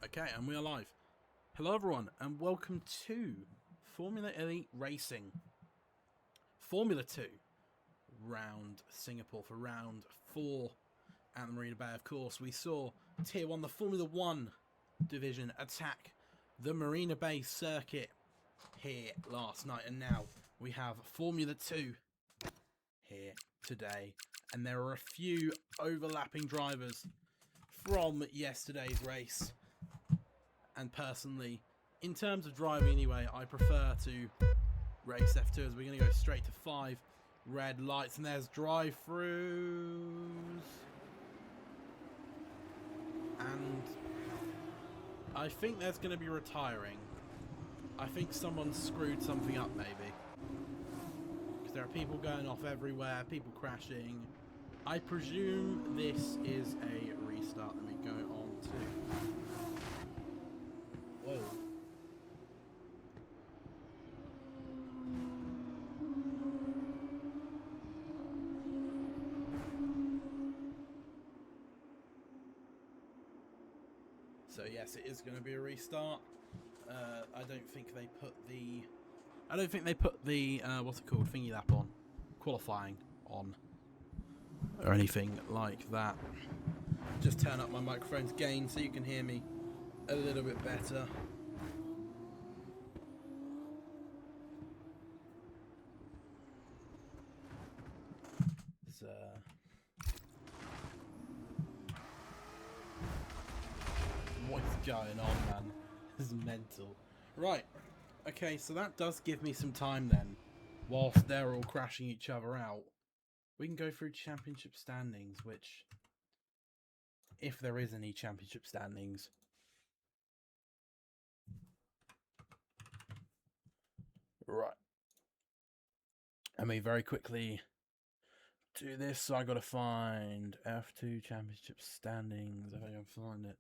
Okay, and we are live. Hello everyone, and welcome to Formula Elite Racing. Formula 2, round Singapore for round 4 at the Marina Bay. Of course, we saw Tier 1, the Formula 1 division, attack the Marina Bay circuit here last night. And now we have Formula 2 here today. And there are a few overlapping drivers from yesterday's race. And personally, in terms of driving anyway, I prefer to race F2 as we're going to go straight to 5 red lights. And there's drive-throughs. And I think there's going to be retiring. I think someone screwed something up maybe. Because there are people going off everywhere, people crashing. I presume this is a restart. Let me go on to... Whoa. So yes, it is going to be a restart. I don't think they put the what's it called, thingy lap on, qualifying on, or anything like that. Just turn up my microphone's gain so you can hear me a little bit better. So, what's going on, man? This is mental. Right. Okay, so that does give me some time then, whilst they're all crashing each other out. We can go through championship standings, which, if there is any championship standings. Right. Let me very quickly do this. So I got to find F2 championship standings, if I can find it.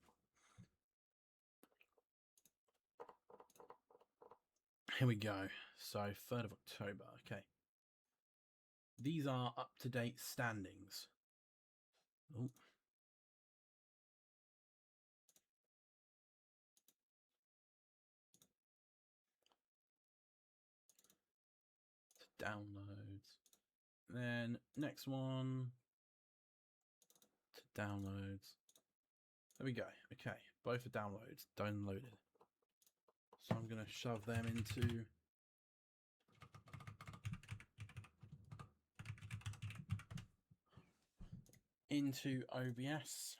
Here we go. So 3rd of October. Okay. These are up-to-date standings. Oh. Downloads. Then next one to downloads. There we go. Okay, both are downloads, downloaded. So I'm going to shove them into OBS.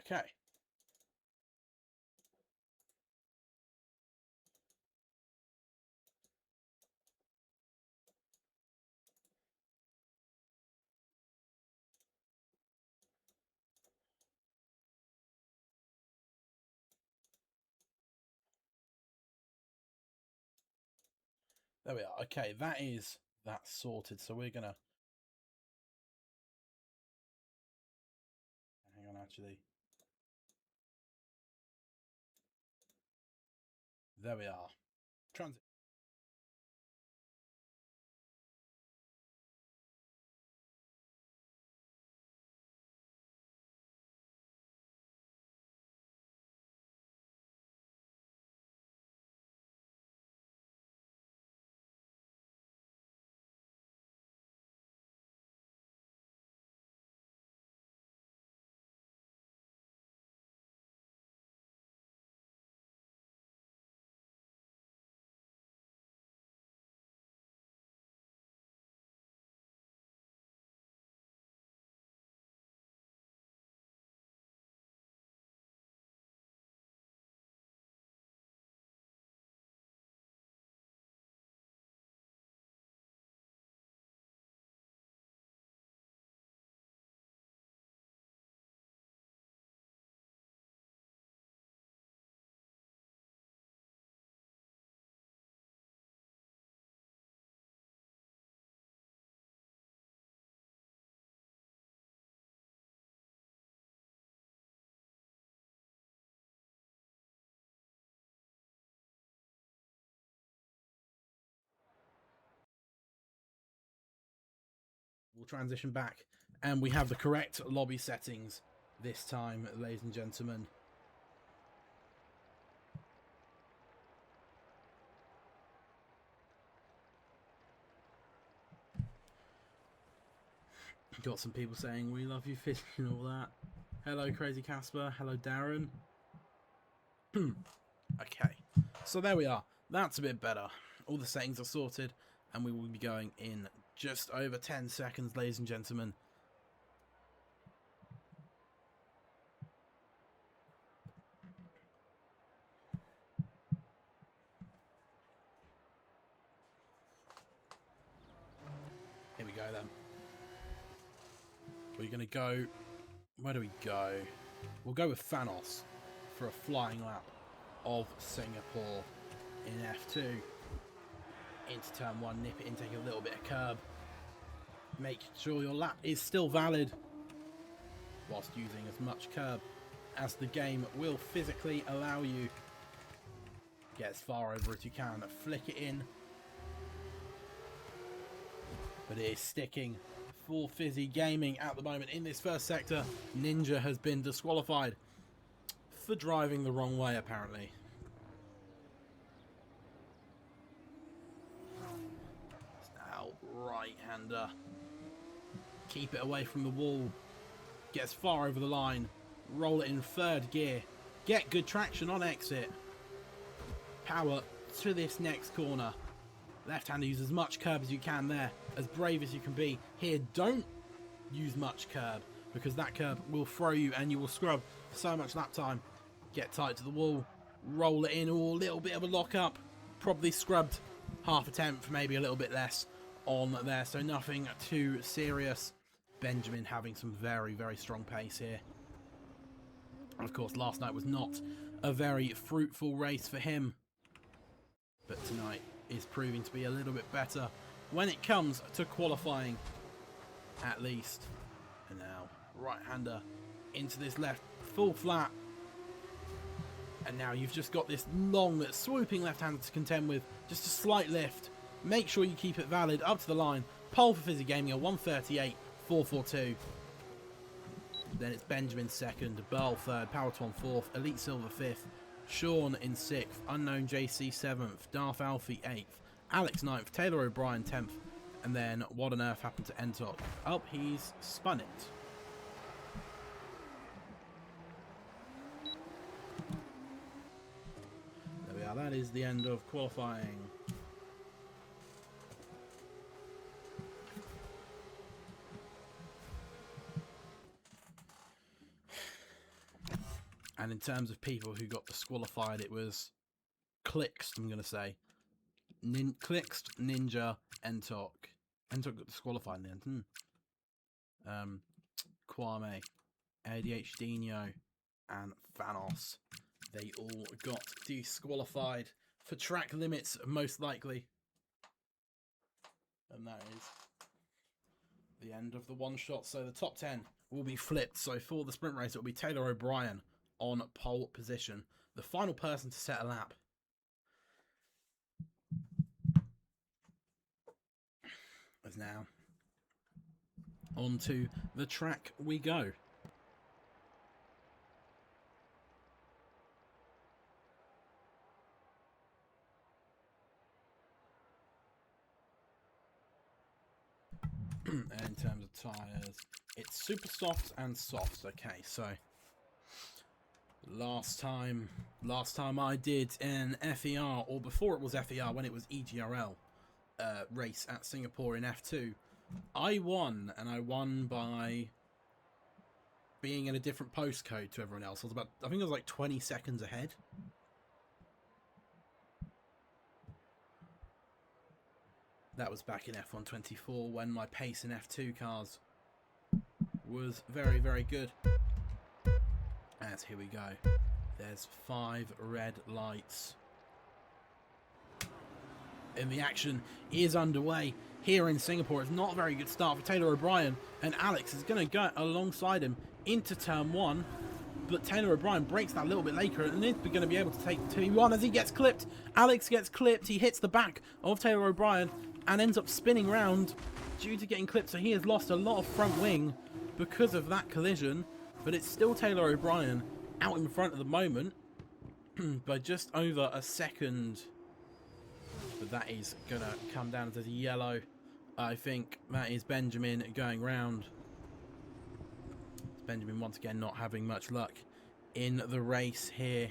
Okay. There we are. Okay, that's sorted. So we're gonna hang on. Actually, there we are. Transit. We'll transition back, and we have the correct lobby settings this time, ladies and gentlemen. Got some people saying, we love you, Fish, and all that. Hello, Crazy Casper. Hello, Darren. Okay, so there we are. That's a bit better. All the settings are sorted, and we will be going in just over 10 seconds, ladies and gentlemen. Here we go, then. We're going to go... Where do we go? We'll go with Thanos for a flying lap of Singapore in F2. Into turn 1, nip it in, take a little bit of curb. Make sure your lap is still valid whilst using as much curb as the game will physically allow you. Get as far over as you can, flick it in. But it is sticking for Fizzy Gaming at the moment. In this first sector, Ninja has been disqualified for driving the wrong way, apparently. Now, right-hander. Keep it away from the wall. Get as far over the line. Roll it in third gear. Get good traction on exit. Power to this next corner. Left-hander, use as much curb as you can there. As brave as you can be. Here, don't use much curb, because that curb will throw you and you will scrub so much lap time. Get tight to the wall. Roll it in. Or a little bit of a lock-up. Probably scrubbed half a tenth, maybe a little bit less on there. So nothing too serious. Benjamin having some very, very strong pace here. And of course, last night was not a very fruitful race for him. But tonight is proving to be a little bit better when it comes to qualifying, at least. And now, right-hander into this left, full flat. And now you've just got this long, swooping left-hander to contend with. Just a slight lift. Make sure you keep it valid up to the line. Pole for Fizzy Gaming, a 138.442. Then it's Benjamin second, Burl third, Powerton fourth, Elite Silver fifth, Sean in 6th, Unknown JC 7th, Darth Alfie 8th, Alex 9th, Taylor O'Brien 10th, and then What on Earth happened to Entok? Oh, he's spun it. There we are, that is the end of qualifying. And in terms of people who got disqualified, it was Clixt, I'm going to say. Clixt, Ninja, Entok. Entok got disqualified in the end. Kwame, ADHDinho, and Thanos. They all got disqualified for track limits, most likely. And that is the end of the one shot. So the top 10 will be flipped. So for the sprint race, it will be Taylor O'Brien on pole position. The final person to set a lap is now onto the track we go. And in terms of tyres, it's super soft and soft. Okay, so last time I did an FER, or before it was FER, when it was EGRL race at Singapore in F2, I won, and I won by being in a different postcode to everyone else. I think I was like 20 seconds ahead. That was back in F1 24 when my pace in F2 cars was very, very good. As here we go. There's 5 red lights. And the action is underway here in Singapore. It's not a very good start for Taylor O'Brien. And Alex is going to go alongside him into turn 1. But Taylor O'Brien breaks that a little bit later and is going to be able to take 2-1 as he gets clipped. Alex gets clipped. He hits the back of Taylor O'Brien. and ends up spinning round due to getting clipped. So he has lost a lot of front wing because of that collision. But it's still Taylor O'Brien out in front at the moment by just over a second. But that is going to come down to the yellow. I think that is Benjamin going round. Benjamin once again not having much luck in the race here.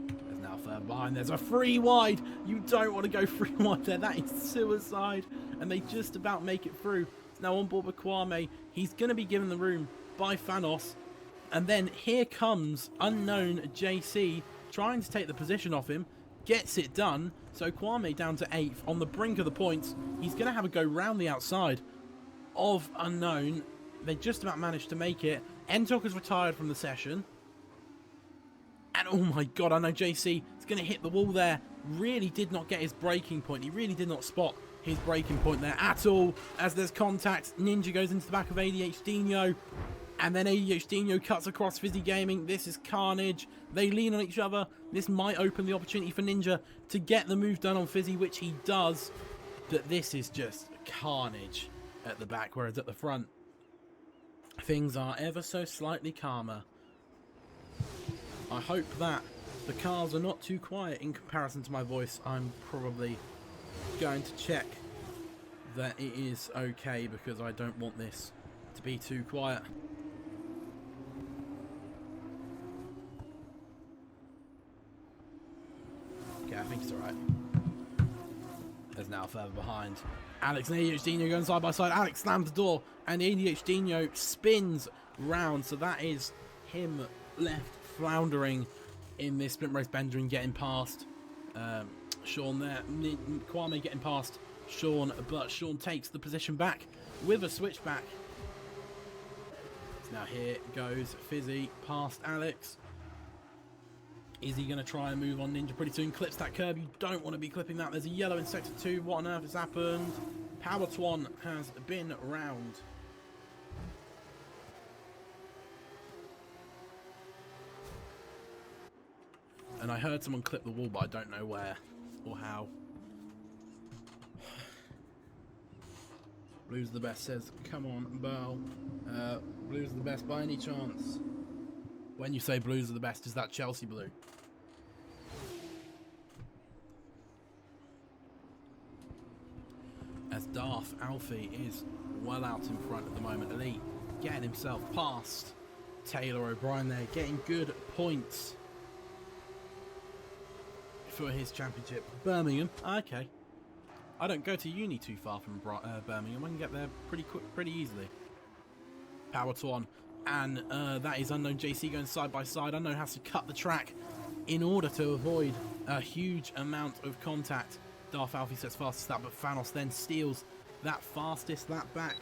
There's now third behind. There's a free wide. You don't want to go free wide there. That is suicide. And they just about make it through. It's now on board with Kwame. He's going to be given the room by Thanos. And then here comes unknown JC trying to take the position off him. Gets it done. So Kwame down to 8th on the brink of the points. He's going to have a go round the outside of unknown. They just about managed to make it. Entok has retired from the session. And oh my god, I know JC is going to hit the wall there. Really did not get his braking point. He really did not spot his braking point there at all. As there's contact, Ninja goes into the back of ADHDinho. And then ADHDinho cuts across Fizzy Gaming. This is carnage. They lean on each other. This might open the opportunity for Ninja to get the move done on Fizzy, which he does. But this is just carnage at the back, whereas at the front, things are ever so slightly calmer. I hope that the cars are not too quiet in comparison to my voice. I'm probably going to check that it is okay because I don't want this to be too quiet. Okay, I think it's alright. There's now further behind. Alex and ADHDinho going side by side. Alex slams the door and ADHDinho spins round. So that is him left floundering in this sprint race. Benjamin getting past Sean there. Kwame getting past Sean, but Sean takes the position back with a switchback. So now here goes Fizzy past Alex. Is he going to try and move on Ninja pretty soon? Clips that curb. You don't want to be clipping that. There's a yellow in Sector 2. What on earth has happened? Power Twan has been round. And I heard someone clip the wall, but I don't know where or how. Blues the best says, come on, Burl. Blues are the best by any chance? When you say Blues are the best, is that Chelsea blue? As Darth Alfie is well out in front at the moment. Elite getting himself past Taylor O'Brien there, getting good points for his championship. Birmingham, okay. I don't go to uni too far from Birmingham. I can get there pretty quick, pretty easily. Power Twan. And that is Unknown JC going side by side. Unknown has to cut the track in order to avoid a huge amount of contact. Darth Alfie sets fastest lap, but Thanos then steals that fastest lap back.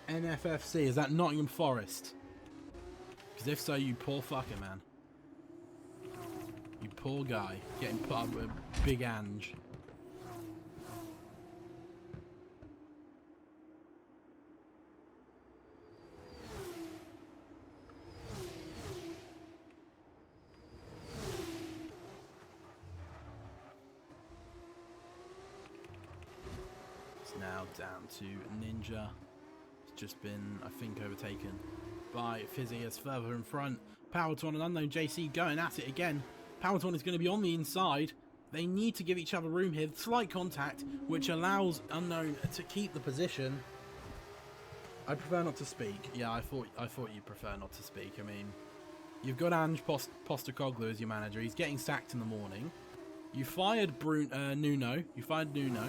NFFC, is that Nottingham Forest? Because if so, you poor fucker, man. You poor guy getting put up with Big Ange. Now down to Ninja. It's just been, I think, overtaken by Fizzy as further in front. Power Twan and Unknown JC going at it again. Power Twan is going to be on the inside. They need to give each other room here. Slight contact, which allows Unknown to keep the position. I prefer not to speak. Yeah, I thought you'd prefer not to speak. I mean, you've got Ange Postecoglou as your manager. He's getting sacked in the morning. You fired Nuno. You fired Nuno.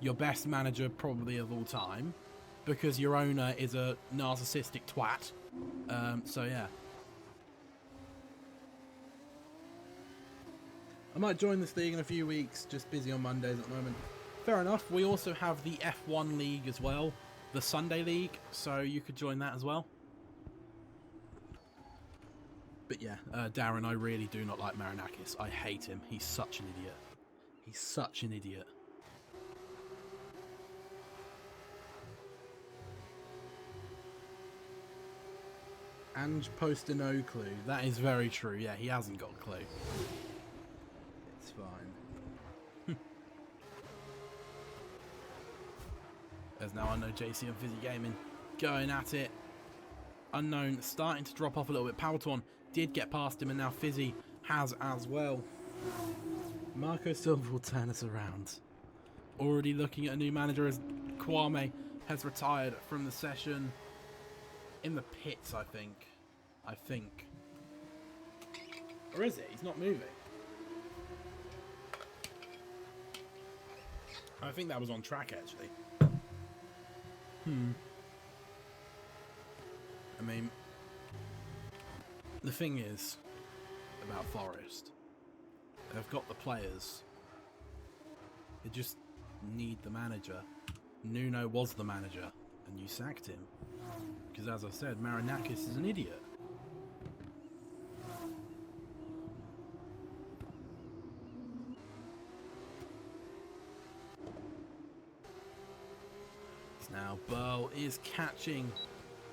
Your best manager probably of all time, because your owner is a narcissistic twat. So yeah. I might join this league in a few weeks, just busy on Mondays at the moment. Fair enough. We also have the F1 League as well, the Sunday League, so you could join that as well. But yeah, Darren, I really do not like Marinakis. I hate him. He's such an idiot. He's such an idiot. Ange posted no clue. That is very true. Yeah, he hasn't got a clue. It's fine. There's now Unknown JC and Fizzy Gaming going at it. Unknown starting to drop off a little bit. Powerton did get past him, and now Fizzy has as well. Marco Silva will turn us around. Already looking at a new manager as Kwame has retired from the session. In the pits, I think. Or is it? He's not moving. I think that was on track, actually. I mean, the thing is about Forest, they've got the players. They just need the manager. Nuno was the manager, and you sacked him. Because as I said, Marinakis is an idiot. Now Burl is catching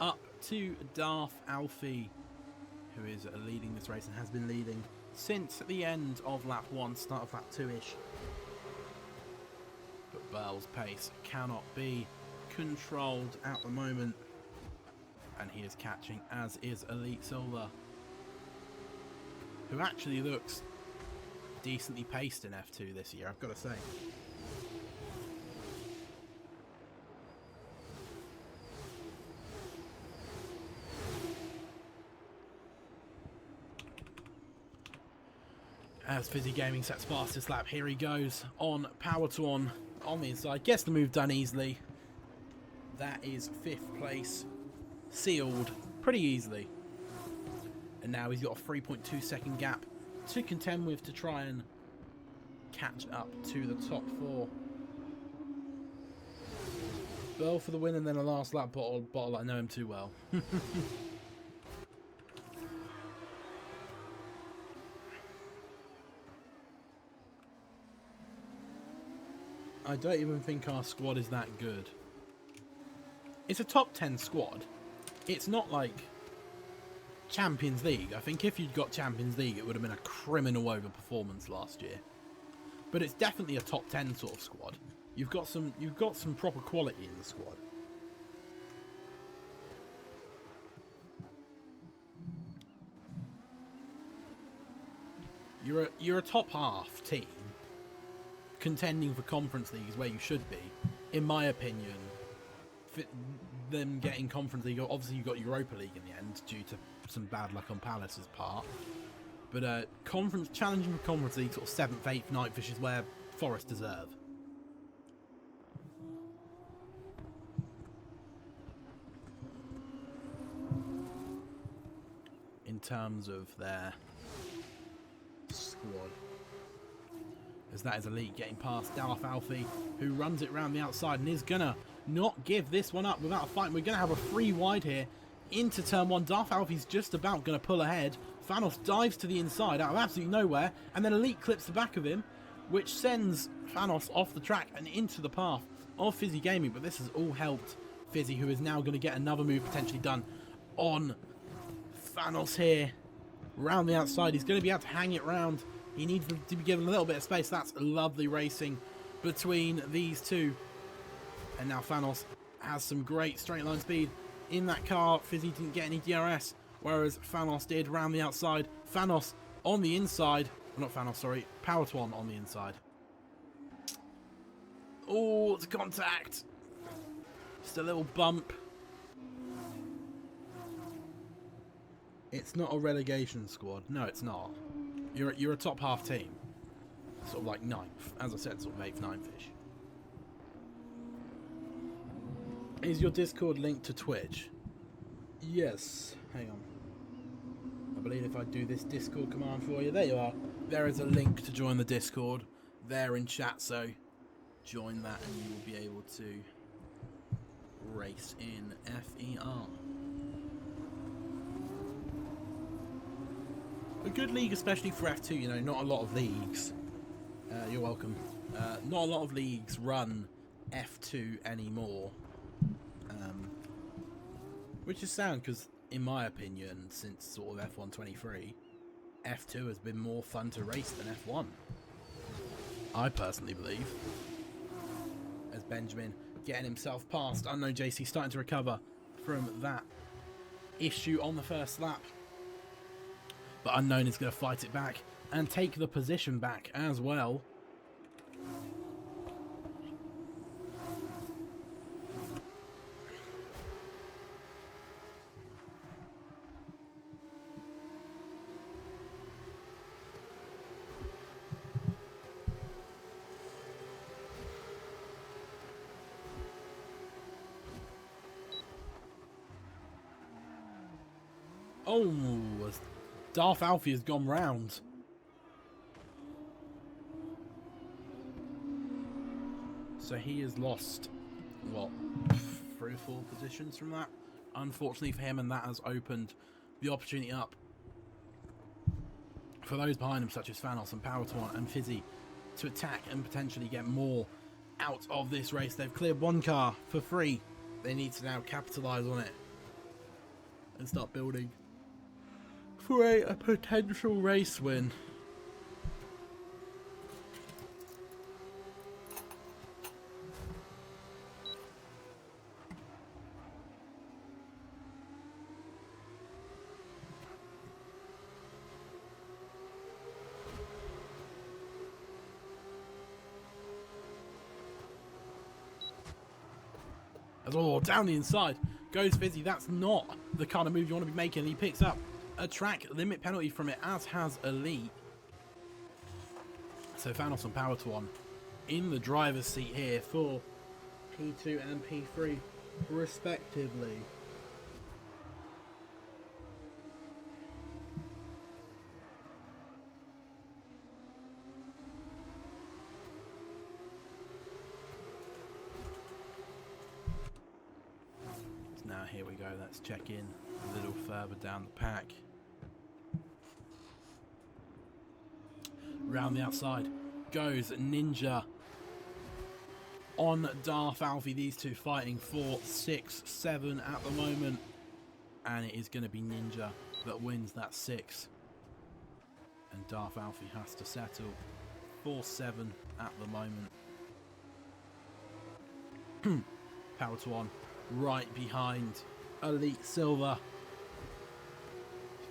up to Darth Alfie, who is leading this race and has been leading since the end of lap 1, start of lap 2-ish. But Burl's pace cannot be controlled at the moment, and he is catching, as is Elite Silver, who actually looks decently paced in F2 this year, I've got to say. As Fizzy Gaming sets fastest lap, here he goes on Powerton on the inside. Gets the move done easily. That is 5th place sealed pretty easily. And now he's got a 3.2 second gap to contend with to try and catch up to the top 4. Bell for the win, and then a last lap bottle. I know him too well. I don't even think our squad is that good. It's a top 10 squad. It's not like Champions League. I think if you'd got Champions League, it would have been a criminal overperformance last year. But it's definitely a top 10 sort of squad. You've got some proper quality in the squad. You're a top half team contending for Conference League is where you should be, in my opinion. Them getting Conference League, obviously you got Europa League in the end due to some bad luck on Palace's part. But challenging for Conference League, sort of 7th, 8th, 9th, which is where Forest deserve. In terms of their squad. As that is Elite getting past Darth Alfie, who runs it around the outside and is gonna not give this one up without a fight. We're gonna have a free wide here into turn 1. Darth Alfie's just about gonna pull ahead. Thanos dives to the inside out of absolutely nowhere, and then Elite clips the back of him, which sends Thanos off the track and into the path of Fizzy Gaming. But this has all helped Fizzy, who is now going to get another move potentially done on Thanos here. Round the outside, he's going to be able to hang it round. He needs to be given a little bit of space. That's lovely racing between these two. And now Thanos has some great straight line speed in that car. Fizzy didn't get any DRS, whereas Thanos did round the outside. Thanos on the inside. Well, not Thanos, sorry. Powerton on the inside. Oh, it's contact. Just a little bump. It's not a relegation squad. No, it's not. You're a top half team. Sort of like 9th. As I said, sort of 8th, 9th-ish. Is your Discord linked to Twitch? Yes. Hang on. I believe if I do this Discord command for you, there you are. There is a link to join the Discord there in chat, so join that and you will be able to race in FER. A good league, especially for F2, you know, not a lot of leagues. You're welcome. Not a lot of leagues run F2 anymore. Which is sound, because in my opinion, since sort of F1 23, F2 has been more fun to race than F1. I personally believe. As Benjamin getting himself past. Unknown JC starting to recover from that issue on the first lap. But Unknown is going to fight it back and take the position back as well. Oh, Darth Alfie has gone round. So he has lost, what, 3 or 4 positions from that? Unfortunately for him, and that has opened the opportunity up for those behind him, such as Thanos and Power21 and Fizzy, to attack and potentially get more out of this race. They've cleared 1 car for free. They need to now capitalise on it and start building for a potential race win. Oh, down the inside goes Fizzy. That's not the kind of move you want to be making. He picks up a track limit penalty from it, as has Elite. So Thanos and Power21 in the driver's seat here for P2 and P3 respectively. Now here we go, let's check in a little further down the pack. Round the outside goes Ninja on Darth Alfie. These two fighting for 6, 7 at the moment. And it is going to be Ninja that wins that 6. And Darth Alfie has to settle for 7 at the moment. Power21 right behind Elite Silver.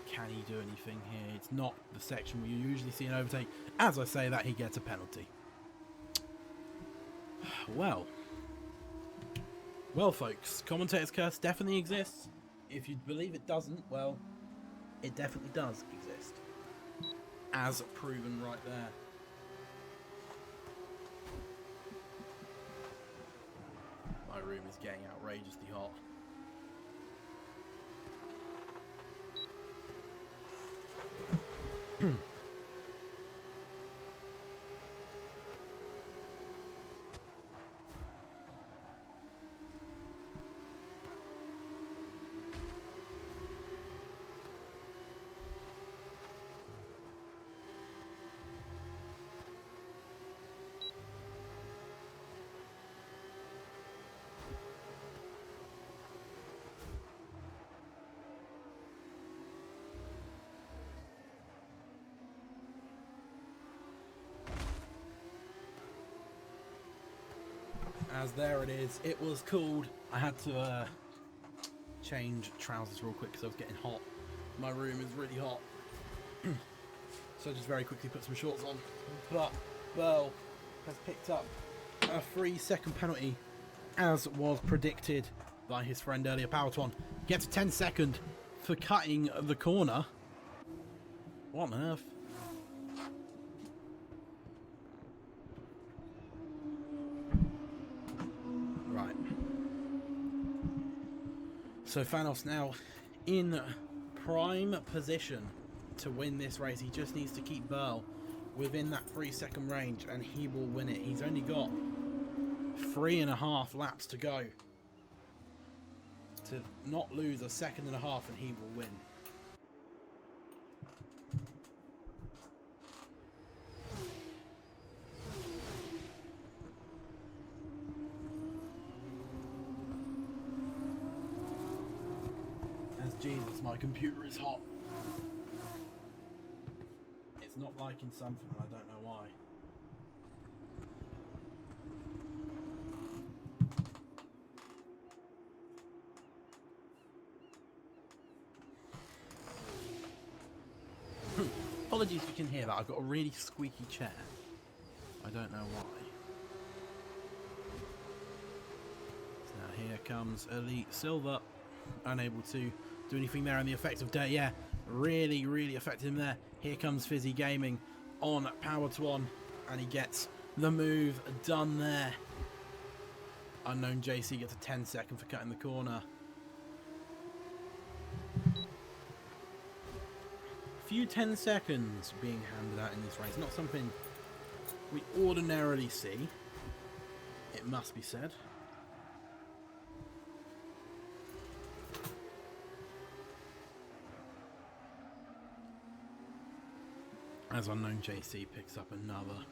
Can he do anything here? It's not the section where you usually see an overtake. As I say that, he gets a penalty. Well, folks, commentator's curse definitely exists. If you believe it doesn't, well, it definitely does exist. As proven right there. My room is getting outrageously hot. As there it is, it was called. I had to change trousers real quick because I was getting hot. My room is really hot. So I just very quickly put some shorts on. But Burl has picked up a 3-second penalty, as was predicted by his friend earlier. Power21 gets a 10-second for cutting the corner. What on earth? Right. So Thanos now in prime position to win this race. He just needs to keep Burl within that 3-second range and he will win it. He's only got 3.5 laps to go to not lose a second and a half and he will win. As Jesus, my computer is hot. It's not liking something, I don't know why. Apologies if you can hear that. I've got a really squeaky chair. I don't know why. So now here comes Elite Silver. Unable to do anything there, and the effect of Dirt, yeah, really, really affected him there. Here comes Fizzy Gaming on Power to On, and he gets the move done there. Unknown JC gets a 10-second for cutting the corner. Few 10 seconds being handed out in this race. Not something we ordinarily see, it must be said. As Unknown JC picks up another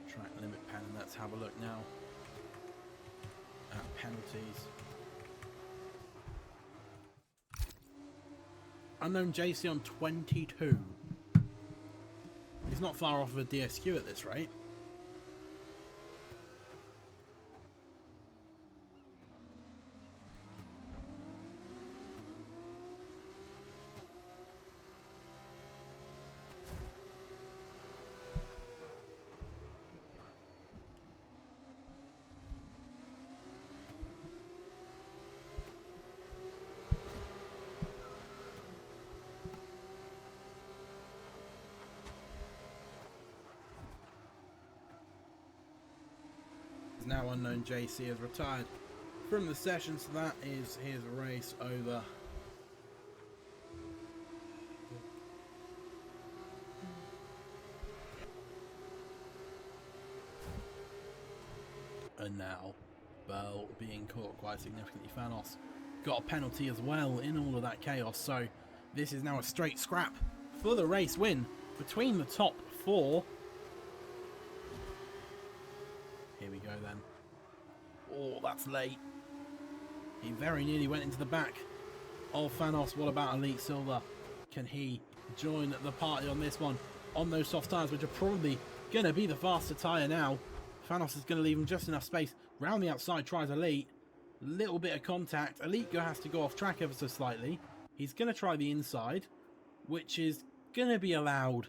track limit pen, and let's have a look now at penalties. Unknown JC on 22. He's not far off of a DSQ at this rate. Now Unknown JC has retired from the session, so that is his race over. And now Burl being caught quite significantly. Fanos got a penalty as well in all of that chaos, so this is now a straight scrap for the race win between the top four. Here we go then. Oh, that's late. He very nearly went into the back of Fanos. What about Elite Silver? Can he join the party on this one? On those soft tyres, which are probably going to be the faster tyre now. Fanos is going to leave him just enough space. Round the outside tries Elite. Little bit of contact. Elite has to go off track ever so slightly. He's going to try the inside, which is going to be allowed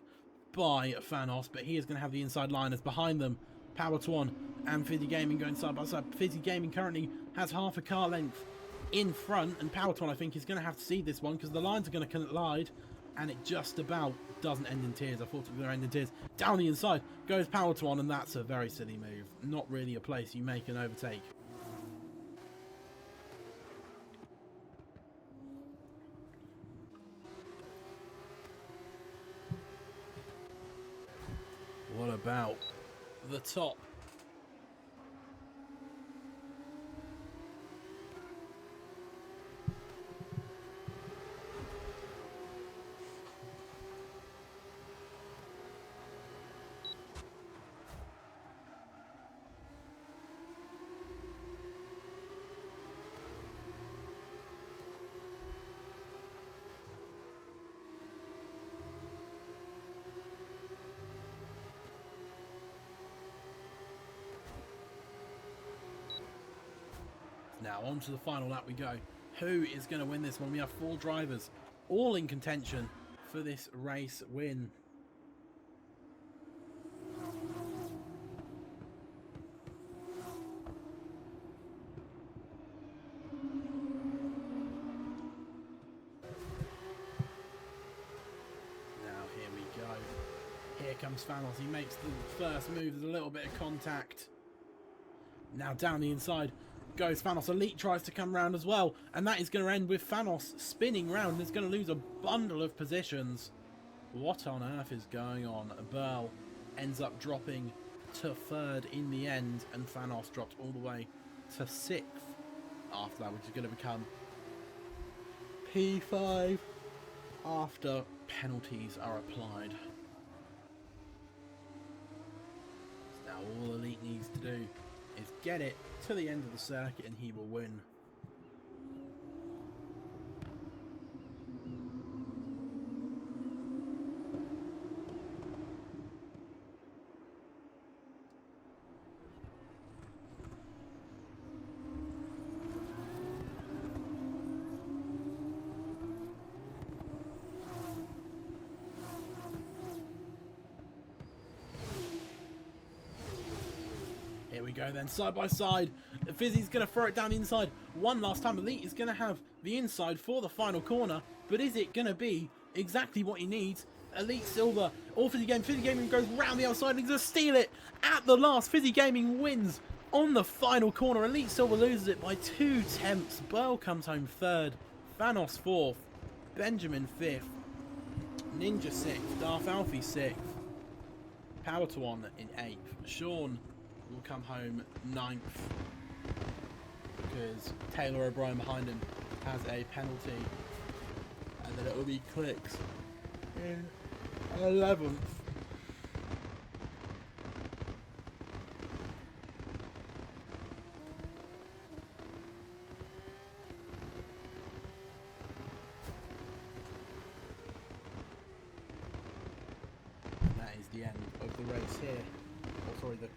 by Fanos, but he is going to have the inside liners behind them. Power to On and Fizzy Gaming going side by side. Fizzy Gaming currently has half a car length in front, and Power to On, I think, is going to have to see this one because the lines are going to collide, and it just about doesn't end in tears. I thought it was going to end in tears. Down the inside goes Power to On, and that's a very silly move. Not really a place you make an overtake. What about the top? Now on to the final lap we go. Who is going to win this one? We have 4 drivers all in contention for this race win. Now here we go. Here comes Fanos. He makes the first move. There's a little bit of contact. Now down the inside goes Fanos. Elite tries to come round as well, and that is going to end with Fanos spinning round and is going to lose a bundle of positions. What on earth is going on? Burl ends up dropping to 3rd in the end, and Fanos dropped all the way to 6th after that, which is going to become P5 after penalties are applied. So now all Elite needs to do is get it to the end of the circuit and he will win. go then, side by side. Fizzy's going to throw it down the inside. One last time. Elite is going to have the inside for the final corner. But is it going to be exactly what he needs? Elite Silver, all Fizzy Gaming. Fizzy Gaming goes round the outside and he's going to steal it at the last. Fizzy Gaming wins on the final corner. Elite Silver loses it by 2/10. Burl comes home third. Thanos fourth. Benjamin fifth. Ninja sixth. Darth Alfie sixth. Powerton in eighth. Sean will come home ninth because Taylor O'Brien behind him has a penalty, and then it will be Clicks in 11th. And that is the end of the race here. Oh, sorry, the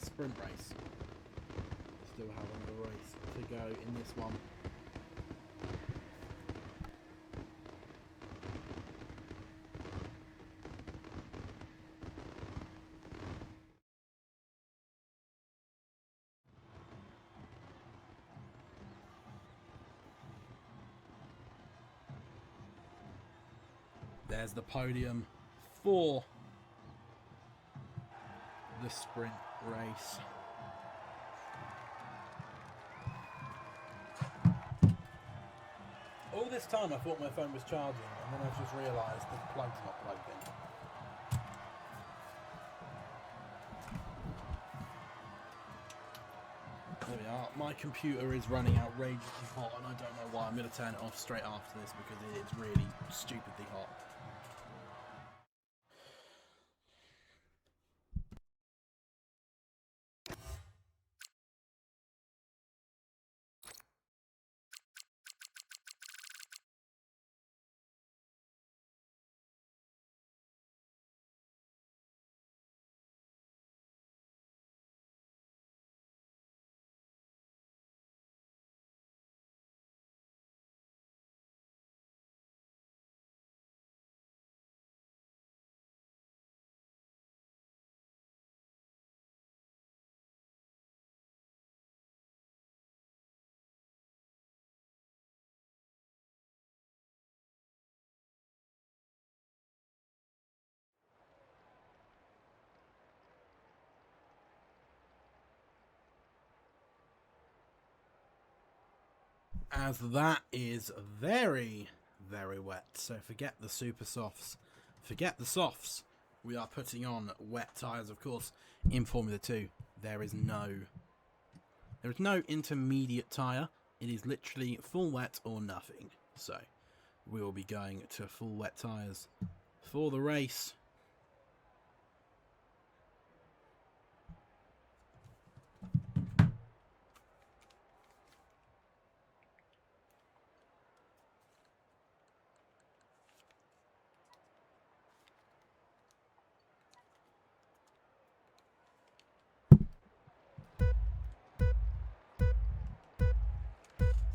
sprint race. Still have another race to go in this one. There's the podium for the sprint race. All this time I thought my phone was charging, and then I've just realised the plug's not plugged in. There we are. My computer is running outrageously hot, and I don't know why. I'm going to turn it off straight after this because it is really stupidly hot. As that is very, very wet. So forget the super softs. Forget the softs. We are putting on wet tyres, of course, in Formula 2. There is no intermediate tyre. It is literally full wet or nothing. So we will be going to full wet tyres for the race.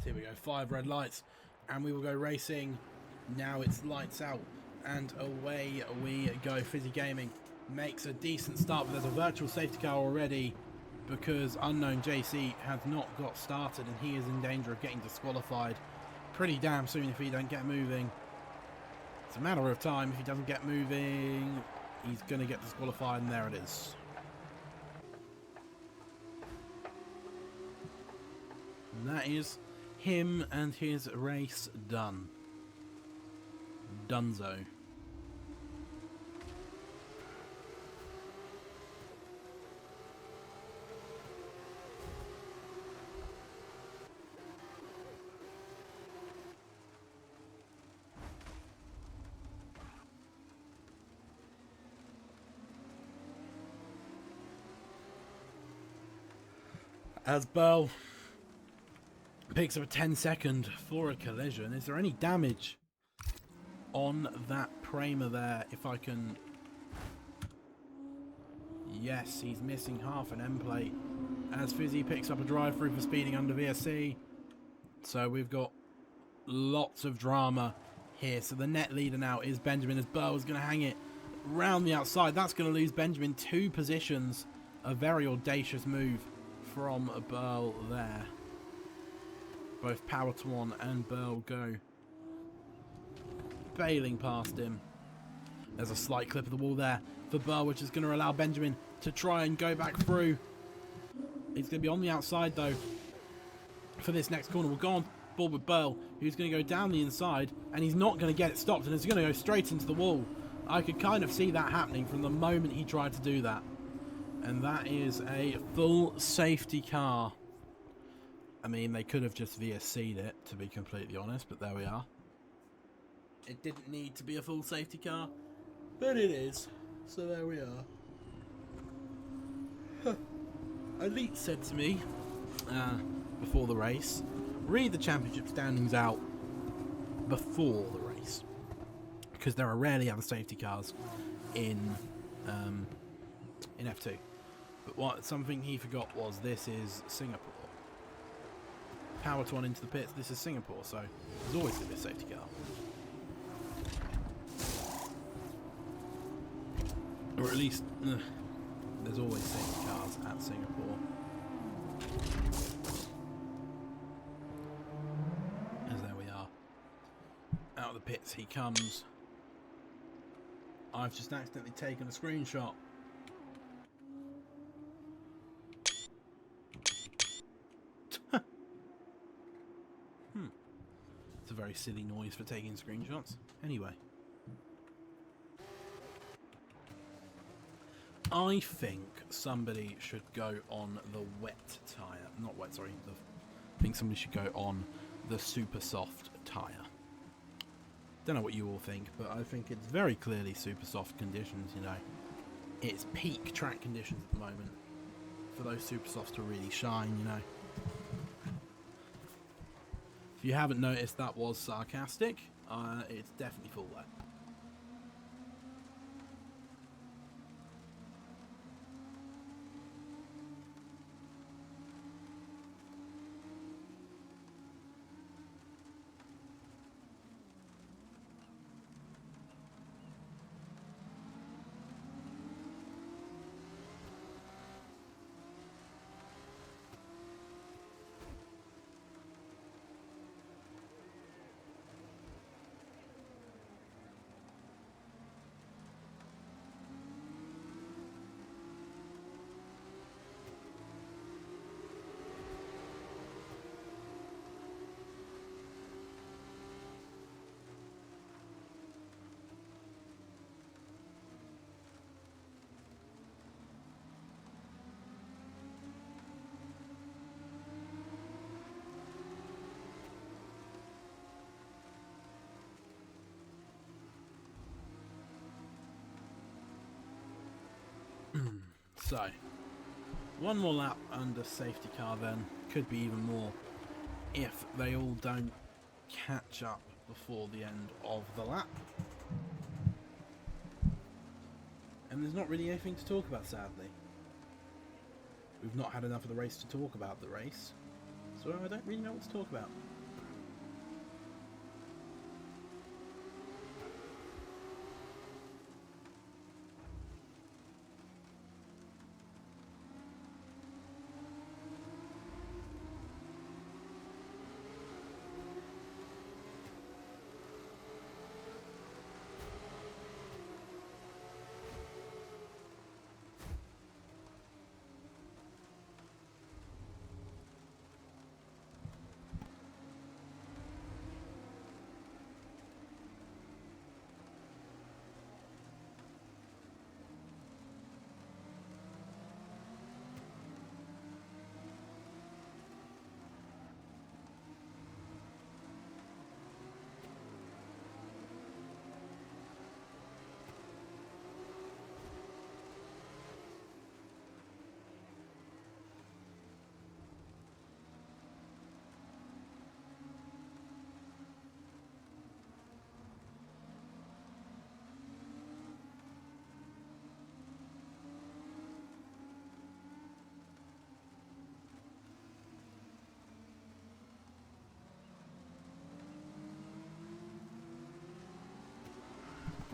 Here we go, 5 red lights, and we will go racing. Now it's lights out, and away we go. Fizzy Gaming makes a decent start, but there's a virtual safety car already because Unknown JC has not got started, and he is in danger of getting disqualified pretty damn soon if he don't get moving. It's a matter of time. If he doesn't get moving, he's going to get disqualified, and there it is. And that is him and his race done. Dunzo. As Burl picks up a 10-second for a collision. Is there any damage on that Prema there? If I can... Yes, he's missing half an end plate. As Fizzy picks up a drive-through for speeding under VSC. So we've got lots of drama here. So the net leader now is Benjamin, as Burl is going to hang it round the outside. That's going to lose Benjamin 2 positions. A very audacious move from Burl there. Both Power-to-1 and Burl go bailing past him. There's a slight clip of the wall there for Burl, which is going to allow Benjamin to try and go back through. He's going to be on the outside, though, for this next corner. We'll go on board with Burl, who's going to go down the inside, and he's not going to get it stopped, and it's going to go straight into the wall. I could kind of see that happening from the moment he tried to do that. And that is a full safety car. I mean, they could have just VSC'd it, to be completely honest, but there we are. It didn't need to be a full safety car, but it is. So there we are. Elite said to me, before the race, read the championship standings out before the race, because there are rarely other safety cars in F2. But something he forgot was this is Singapore. Power-to-1 into the pits. This is Singapore, so there's always going to be a safety car. Or at least, there's always safety cars at Singapore. As there we are. Out of the pits he comes. I've just accidentally taken a screenshot. It's a very silly noise for taking screenshots. Anyway. I think somebody should go on the wet tyre. Not wet, sorry. I think somebody should go on the super soft tyre. Don't know what you all think, but I think it's very clearly super soft conditions, you know. It's peak track conditions at the moment for those super softs to really shine, you know. If you haven't noticed, that was sarcastic. It's definitely full wet. So, one more lap under safety car then. Could be even more if they all don't catch up before the end of the lap. And there's not really anything to talk about, sadly. We've not had enough of the race to talk about the race, so I don't really know what to talk about.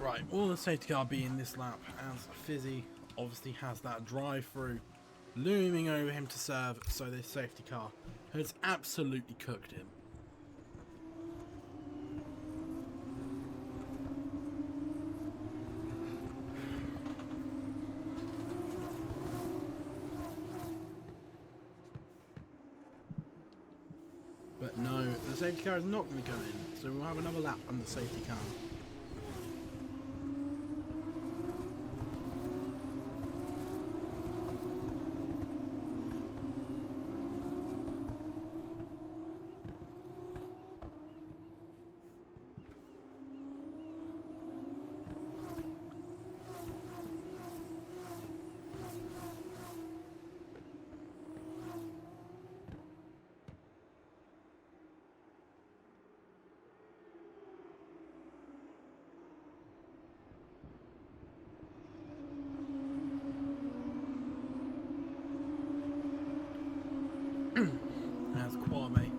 Right, will the safety car be in this lap as Fizzy obviously has that drive through looming over him to serve, so this safety car has absolutely cooked him. But no, the safety car is not going to come in, so we'll have another lap on the safety car. As Kwame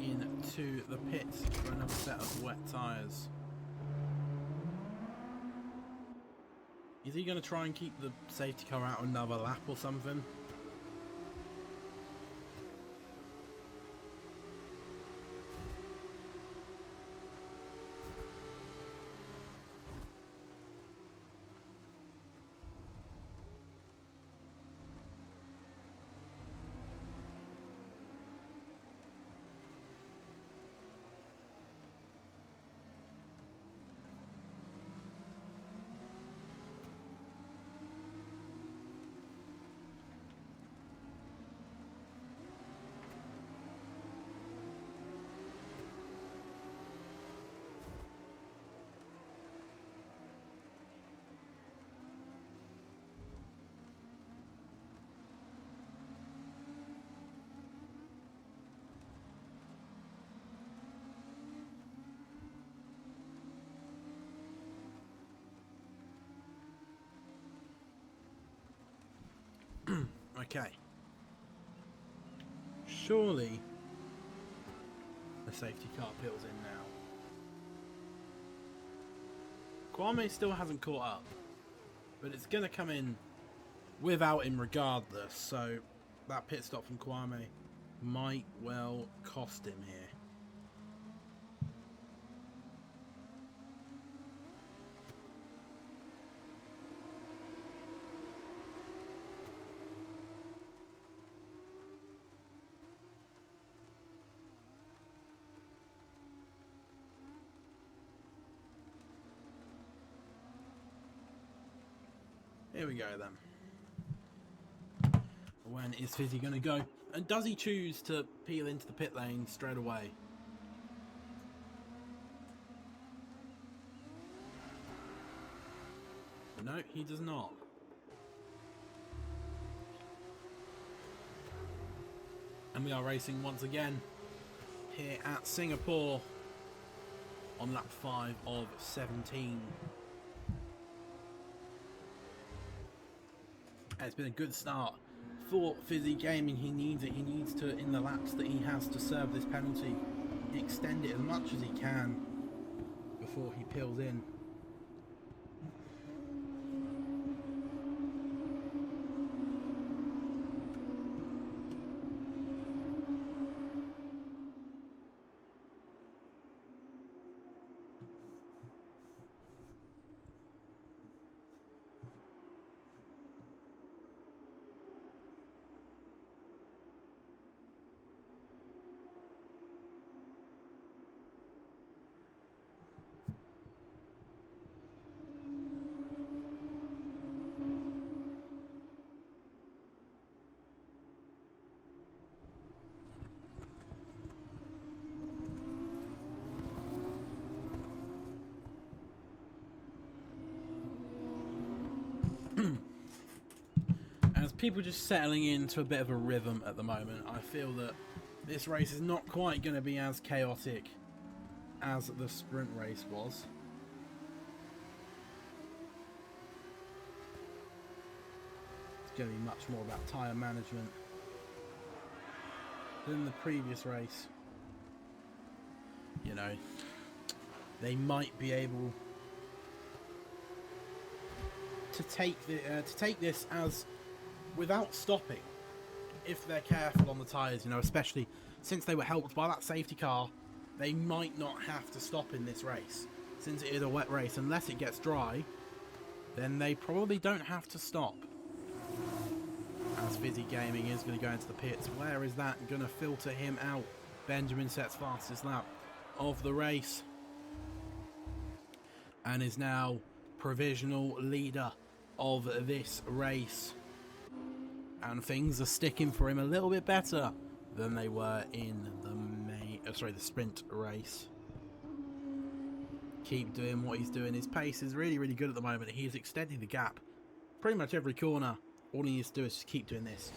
into the pits for another set of wet tyres. Is he going to try and keep the safety car out another lap or something? Okay. Surely the safety car peels in now. Kwame still hasn't caught up, but it's going to come in without him regardless, so that pit stop from Kwame might well cost him here. Here we go then. When is Fizzy going to go? And does he choose to peel into the pit lane straight away? No, he does not. And we are racing once again here at Singapore on lap 5 of 17. It's been a good start for Fizzy Gaming. He needs it. He needs to, in the laps that he has to serve this penalty, extend it as much as he can before he peels in. As people just settling into a bit of a rhythm at the moment, I feel that this race is not quite going to be as chaotic as the sprint race was. It's going to be much more about tyre management than the previous race. You know, they might be able to take this as without stopping, if they're careful on the tyres, you know, especially since they were helped by that safety car, they might not have to stop in this race. Since it is a wet race, unless it gets dry, then they probably don't have to stop. As Fizzy Gaming is going to go into the pits. Where is that going to filter him out? Benjamin sets fastest lap of the race and is now provisional leader of this race. And things are sticking for him a little bit better than they were in the sprint race. Keep doing what he's doing. His pace is really, really good at the moment. He is extending the gap pretty much every corner. All he needs to do is just keep doing this.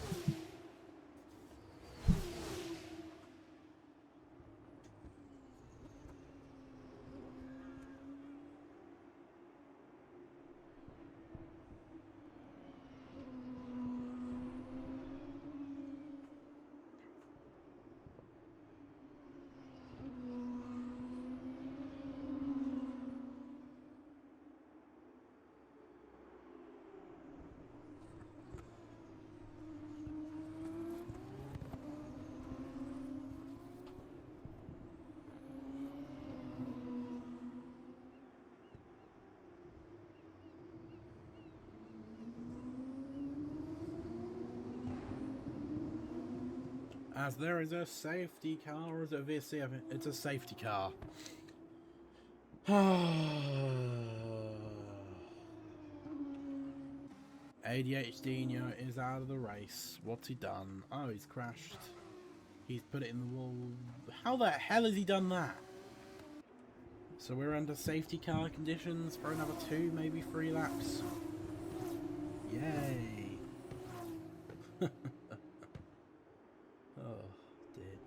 As there is a safety car, or is it a VSC? It's a safety car. ADHD is out of the race. What's he done? Oh, he's crashed. He's put it in the wall. How the hell has he done that? So we're under safety car conditions for another 2, maybe 3 laps. Yay. Oh, dear.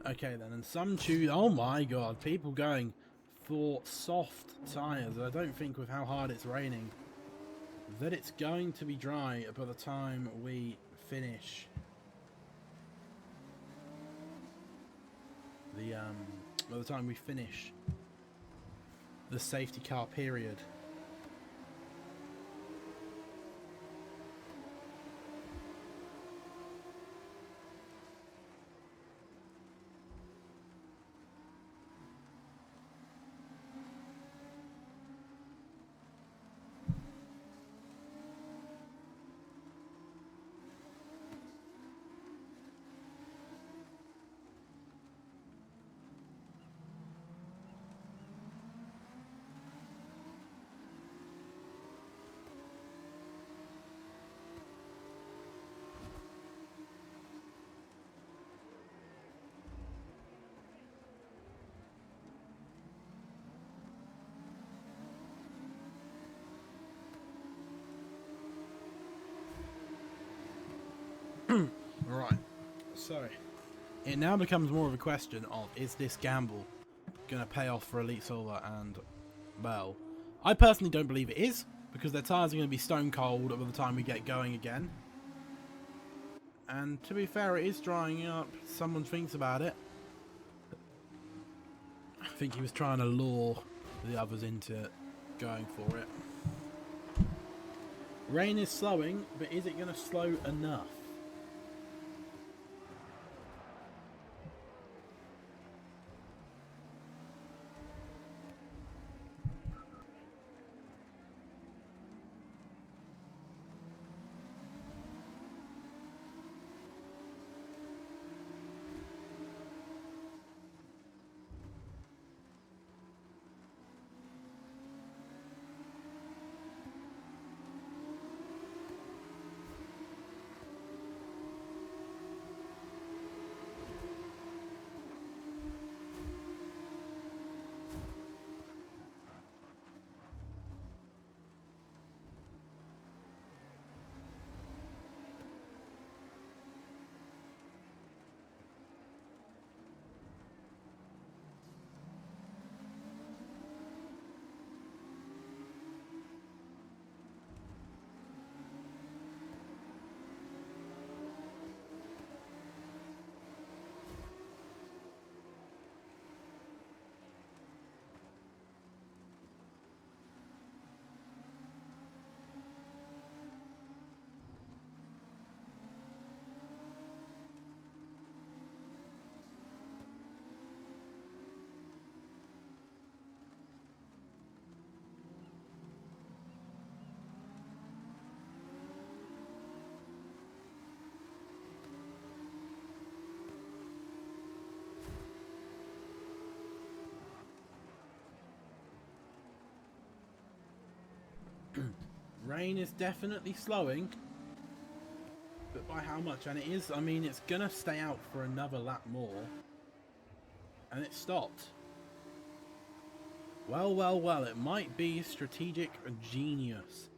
Okay then, and some choose. Oh my god, people going for soft tyres. I don't think with how hard it's raining that it's going to be dry by the time we finish the safety car period. Right, so it now becomes more of a question of, is this gamble going to pay off for Elite Silver? And, well, I personally don't believe it is, because their tyres are going to be stone cold by the time we get going again. And to be fair, it is drying up. Someone thinks about it. I think he was trying to lure the others into going for it. Rain is slowing, but is it going to slow enough? Rain is definitely slowing. But by how much? And it is, I mean, it's going to stay out for another lap more. And it stopped. Well, well, well, it might be strategic genius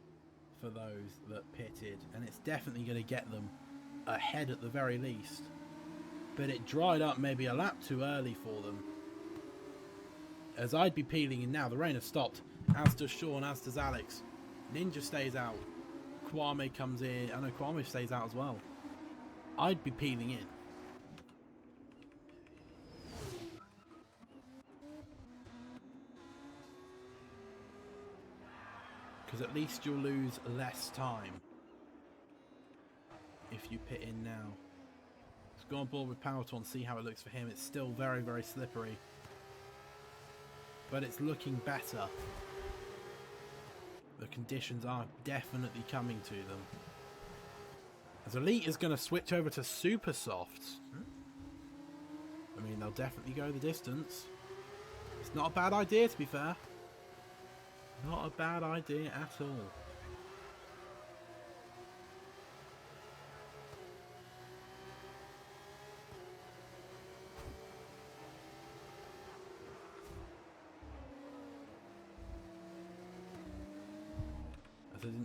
for those that pitted. And it's definitely going to get them ahead at the very least. But it dried up maybe a lap too early for them. As I'd be peeling in now, the rain has stopped. As does Sean, as does Alex. Ninja stays out. Kwame comes in. I know Kwame stays out as well. I'd be peeling in. Because at least you'll lose less time if you pit in now. Let's go on board with Powerton, see how it looks for him. It's still very, very slippery. But it's looking better. The conditions are definitely coming to them. As Elite is going to switch over to Super Softs. I mean, they'll definitely go the distance. It's not a bad idea, to be fair. Not a bad idea at all.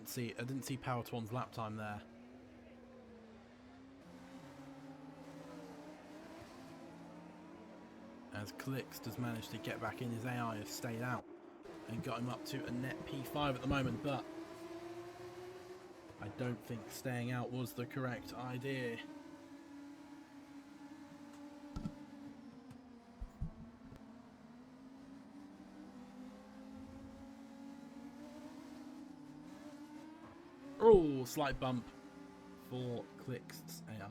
As I didn't see Powerton's lap time there. As Clixt has managed to get back in, his AI has stayed out and got him up to a net P5 at the moment, but I don't think staying out was the correct idea. Oh, slight bump for Clixt's AI.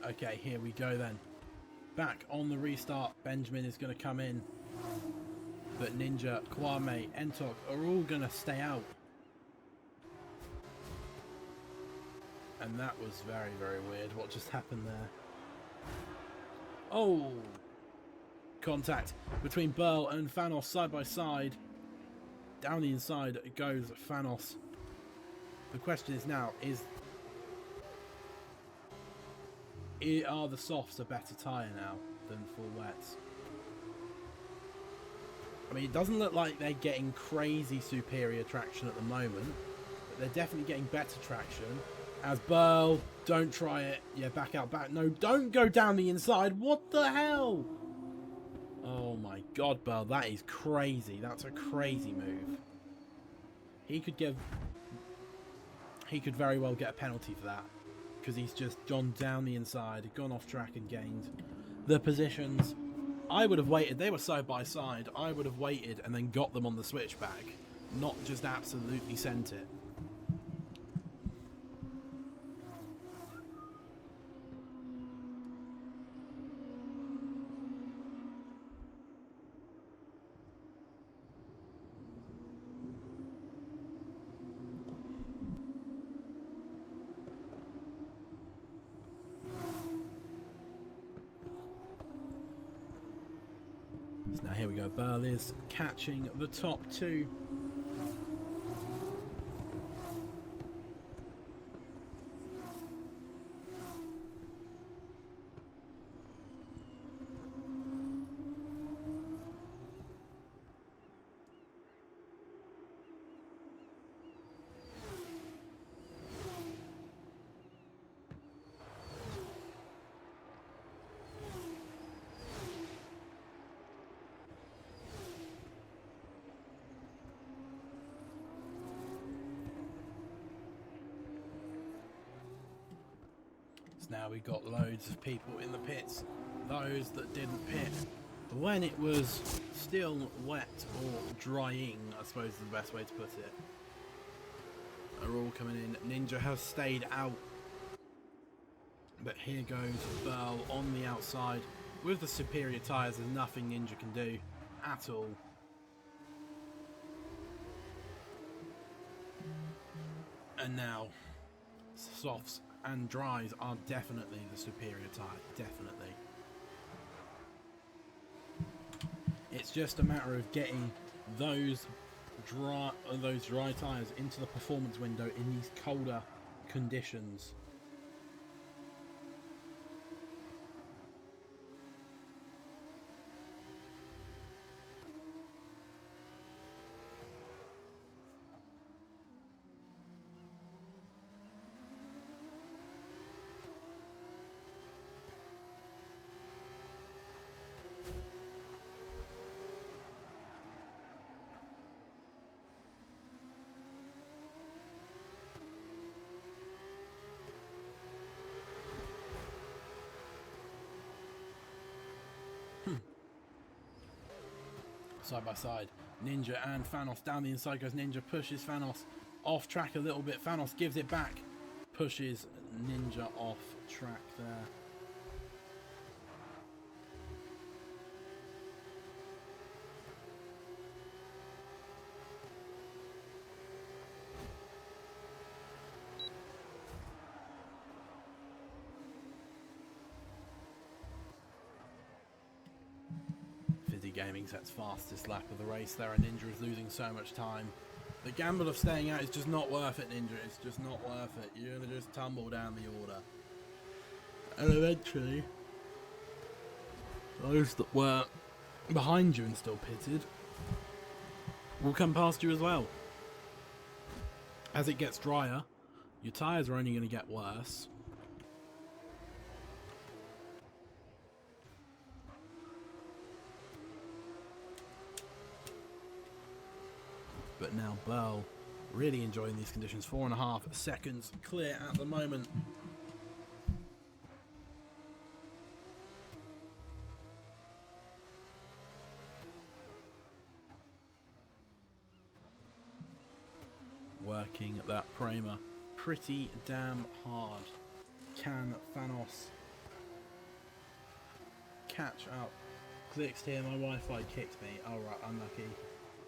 Okay, here we go then. Back on the restart, Benjamin is going to come in. But Ninja, Kwame, Entok are all going to stay out. And that was very, very weird what just happened there. Oh! Contact between Burl and Thanos side by side. Down the inside goes Thanos. The question is now, are the softs a better tyre now than full wets? I mean, it doesn't look like they're getting crazy superior traction at the moment, but they're definitely getting better traction. As Burl, don't try it. Yeah, back out, back. No, don't go down the inside. What the hell? Oh my god, Burl, that is crazy. That's a crazy move. He could very well get a penalty for that, because he's just gone down the inside, gone off track and gained the positions. I would have waited. They were side by side. I would have waited and then got them on the switchback, not just absolutely sent it. So now here we go. Burl is catching the top two. So now we've got loads of people in the pits. Those that didn't pit when it was still wet or drying, I suppose is the best way to put it, are all coming in. Ninja has stayed out. But here goes Burl on the outside. With the superior tyres, there's nothing Ninja can do at all. And now, softs and dries are definitely the superior tyre, definitely. It's just a matter of getting those dry tyres into the performance window in these colder conditions. Side by side, Ninja and Thanos. Down the inside goes Ninja, pushes Thanos off track a little bit. Thanos gives it back, pushes Ninja off track there. Gaming sets fastest lap of the race there, and Ninja is losing so much time. The gamble of staying out is just not worth it, Ninja. It's just not worth it. You're going to just tumble down the order. And eventually, those that were behind you and still pitted will come past you as well. As it gets drier, your tyres are only going to get worse. But now Burl really enjoying these conditions. 4.5 seconds clear at the moment. Working that Prema pretty damn hard. Can Thanos catch up? Clicks here, my Wi-Fi kicked me. Alright, unlucky.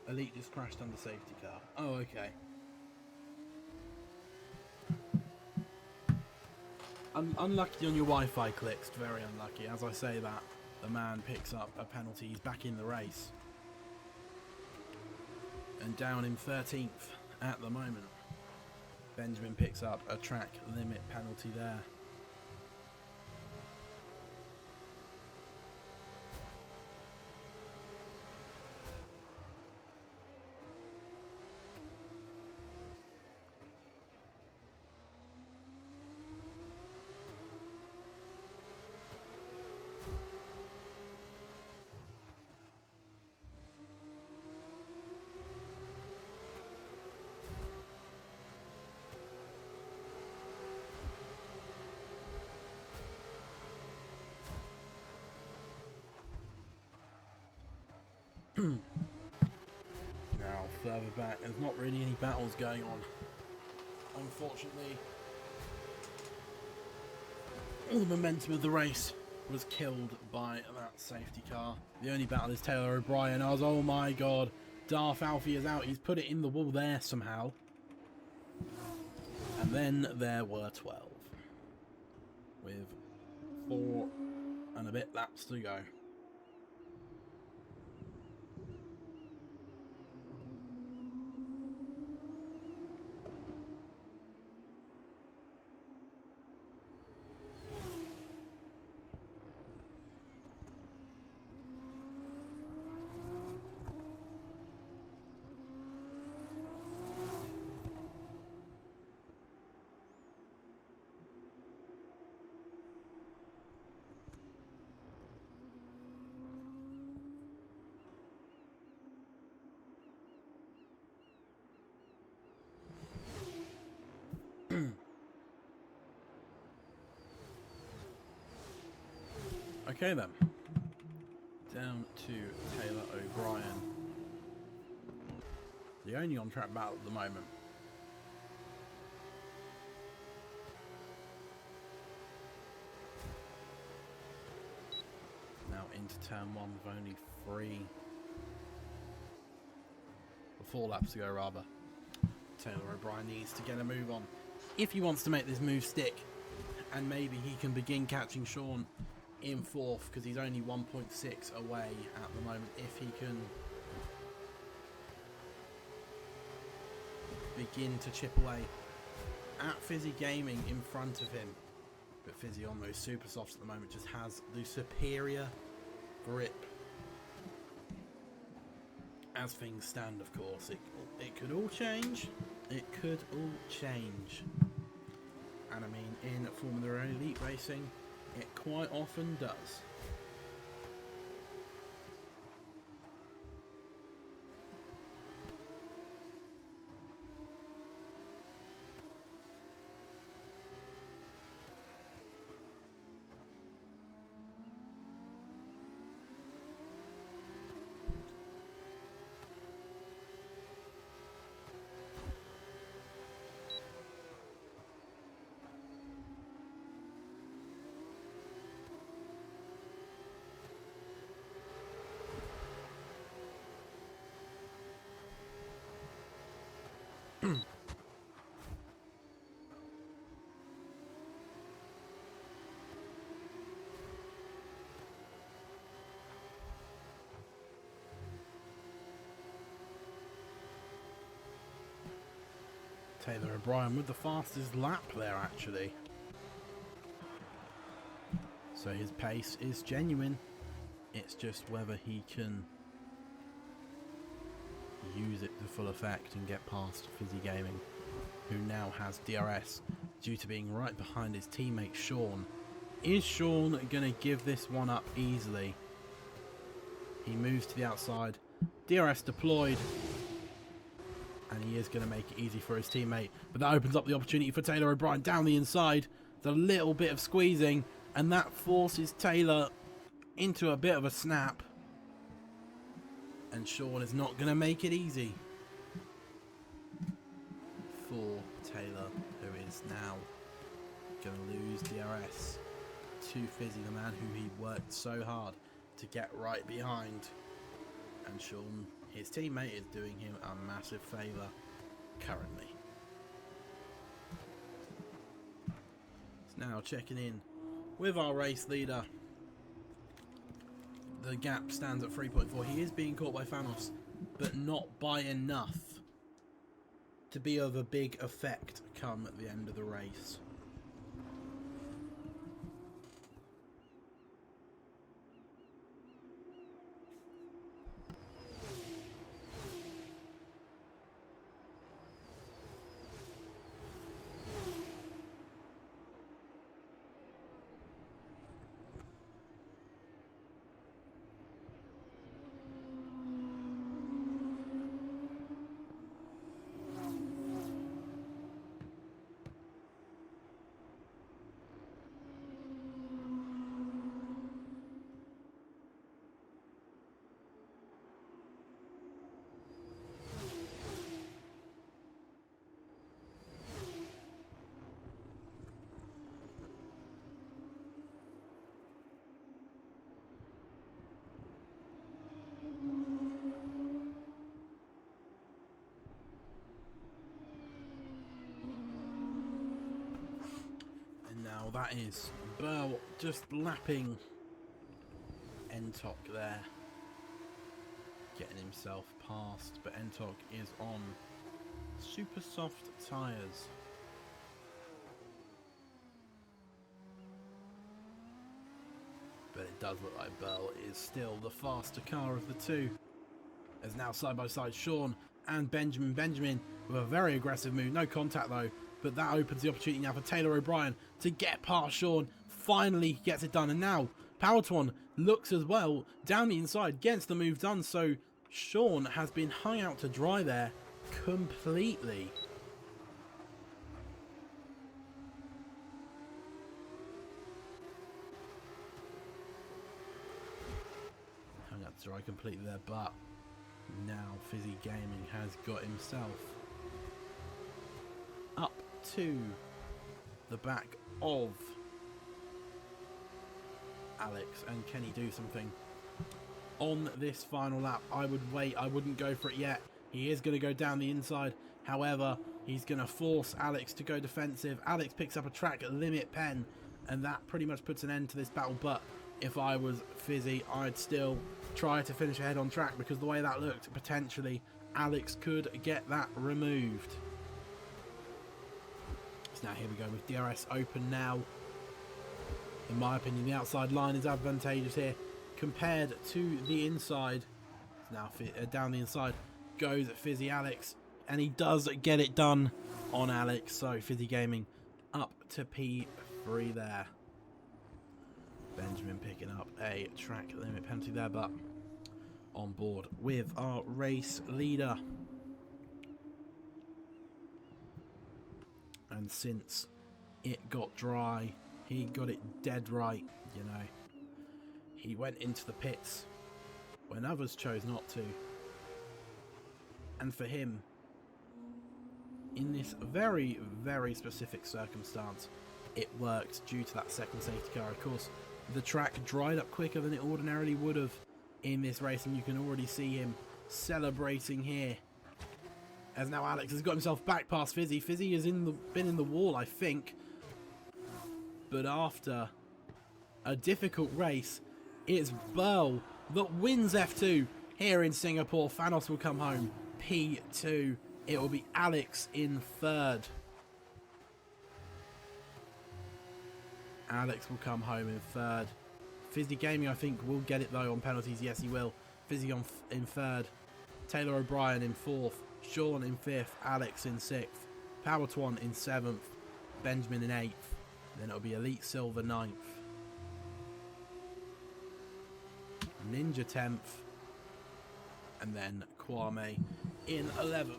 Elite just crashed under safety car. Oh, okay. Unlucky on your Wi-Fi clicks. Very unlucky. As I say that, the man picks up a penalty. He's back in the race. And down in 13th at the moment. Benjamin picks up a track limit penalty there. Now, further back, there's not really any battles going on. Unfortunately, all the momentum of the race was killed by that safety car. The only battle is Taylor O'Brien. I was, oh my god, Darth Alfie is out. He's put it in the wall there somehow. And then there were 12. With 4 and a bit laps to go. Okay then. Down to Taylor O'Brien. The only on-track battle at the moment. Now into turn 1 with only 4 laps to go rather. Taylor O'Brien needs to get a move on if he wants to make this move stick, and maybe he can begin catching Sean in 4th, because he's only 1.6 away at the moment. If he can begin to chip away at Fizzy Gaming in front of him, but Fizzy on those super softs at the moment just has the superior grip. As things stand, of course, it could all change. It could all change. And I mean, in Formula Elite racing, it quite often does. Taylor O'Brien with the fastest lap there, actually. So his pace is genuine. It's just whether he can use it to full effect and get past Fizzy Gaming, who now has DRS due to being right behind his teammate Sean. Is Sean going to give this one up easily? He moves to the outside. DRS deployed. And he is going to make it easy for his teammate. But that opens up the opportunity for Taylor O'Brien down the inside. There's a little bit of squeezing. And that forces Taylor into a bit of a snap. And Sean is not going to make it easy for Taylor, who is now going to lose DRS to Fizzy, the man who he worked so hard to get right behind. And Sean, his teammate, is doing him a massive favour currently. So now checking in with our race leader. The gap stands at 3.4. He is being caught by Thanos, but not by enough to be of a big effect come at the end of the race. That is Burl just lapping Entok there, getting himself past, but Entok is on super soft tyres. But it does look like Burl is still the faster car of the two. There's now side by side Sean and Benjamin. Benjamin with a very aggressive move, no contact though. But that opens the opportunity now for Taylor O'Brien to get past Sean. Finally he gets it done. And now Powerton looks as well down the inside, gets the move done. So Sean has been hung out to dry there completely. Baldero completely there, but now Fizzy Gaming has got himself up to the back of Alex. And can he do something on this final lap? I would wait. I wouldn't go for it yet. He is going to go down the inside. However, he's going to force Alex to go defensive. Alex picks up a track limit pen, and that pretty much puts an end to this battle. But if I was Fizzy, I'd still try to finish ahead on track, because the way that looked, potentially Alex could get that removed. So now here we go with DRS open now. In my opinion, the outside line is advantageous here compared to the inside. So now down the inside goes Fizzy Alex, and he does get it done on Alex. So Fizzy Gaming up to P3 there. Benjamin picking up a track limit penalty there, but on board with our race leader. And since it got dry, he got it dead right, you know. He went into the pits when others chose not to. And for him, in this very, very specific circumstance, it worked due to that second safety car. Of course, the track dried up quicker than it ordinarily would have in this race, and you can already see him celebrating here. As now Alex has got himself back past Fizzy. Fizzy has been in the wall, I think. But after a difficult race, it's Burl that wins F2 here in Singapore. Thanos will come home P2. It will be Alex in third. Alex will come home in third. Fizzy Gaming, I think, will get it though on penalties. Yes, he will. Fizzy in third. Taylor O'Brien in fourth. Sean in fifth. Alex in sixth. Power Twan in seventh. Benjamin in eighth. Then it'll be Elite Silver ninth. Ninja 10th. And then Kwame in 11th.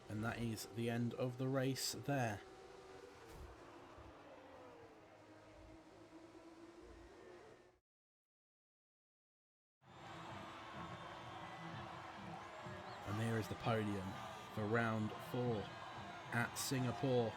And that is the end of the race there. And there is the podium for round 4 at Singapore.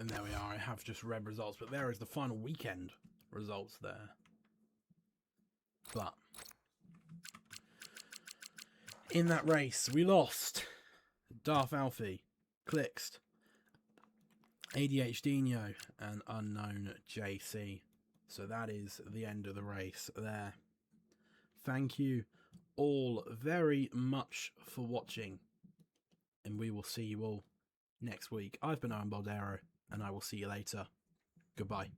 And there we are. I have just read results, but there is the final weekend results there. But in that race, we lost Darth Alfie, Clixt, ADHDino, and Unknown JC. So that is the end of the race there. Thank you all very much for watching, and we will see you all next week. I've been Owen Baldero, and I will see you later. Goodbye.